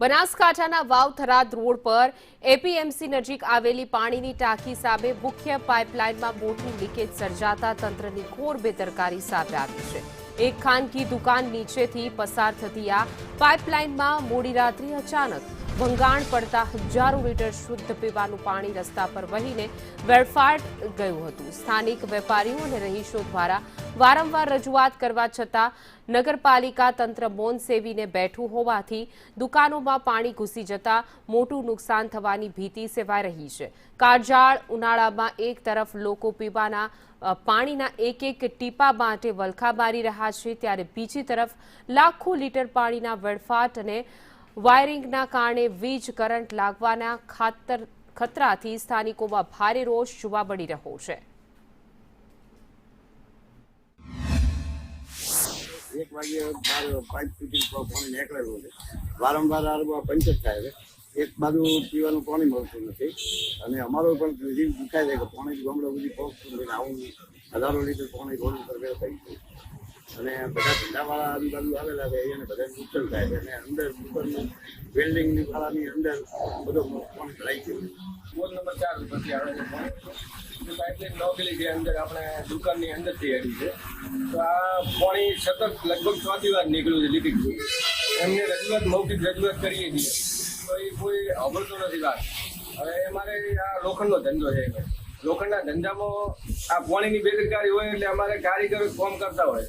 બનાસકાંઠાના વાવ-થરાદ રોડ પર એપીએમસી નજીક આવેલી પાણીની ટાંકી સામે મુખ્ય પાઇપલાઇનમાં મોટું લીકેજ સર્જાતા તંત્રની ઘોર બેદરકારી સામે આવી છે। એક ખાનગી દુકાન નીચેથી પસાર થતી આ પાઇપલાઇનમાં મોડી રાત્રે અચાનક ભંગાણ પડતા હજારો લીટર શુદ્ધ પીવાનું પાણી રસ્તા પર વહીને વેડફાટ ગયું હતું। સ્થાનિક વેપારીઓ અને રહીશો દ્વારા વારંવાર રજૂઆત કરવા છતાં નગરપાલિકા તંત્ર મૌન સેવીને બેઠું હોવાથી દુકાનોમાં પાણી ઘૂસી જતા મોટું નુકસાન થવાની ભીતિ સેવાઈ રહી છે। કાળઝાળ ઉનાળામાં એક તરફ લોકો પીવાના પાણીના એક એક ટીપા માટે વલખા મારી રહ્યા છે, ત્યારે બીજી તરફ લાખો લીટર પાણીના વેડફાટ અને વાયરિંગના કારણે વીજ કરંટ લાગવાના ખતરાથી સ્થાનિકોમાં ભારે રોષ જોવા મળી રહ્યો છે। एक वागे पाइप फिटिंग पानी નીકળેલું છે। વારંવાર પંચર થાય છે। એક બાજુ પીવાનું પાણી મળતું નથી અને અમારો પણ જીવ દુખાય છે કે પાણી ગામડે સુધી પહોંચતું નથી। આવું હજારો લીટર પાણી રોડ ઉપર વેચાઈ છે અને બધા ધંધાવાળા આજુબાજુ આવેલા છે એને બધા નુકસાન થાય છે અને અંદર ઉપરની બિલ્ડિંગની વાળાની અંદર બધો પાણી ભરાઈ ગયું છે। વોર્ડ નંબર 4 પરથી આવે છે પાણી પાઇપલાઇન નોકેલી છે અંદર આપણે દુકાનની અંદરથી આવી છે। તો આ પાણી સતત લગભગ 4 વાર નીકળ્યું છે લીકેજ થયું। એમને રજૂઆત મૌખિક રજૂઆત કરીએ છીએ તો એ કોઈ અવળતો નથી વાત। હવે અમારે આ લોખંડનો ધંધો છે। લોખંડના ધંધામાં આ પાણીની બેદરકારી હોય એટલે અમારે કારીગરો કામ કરતા હોય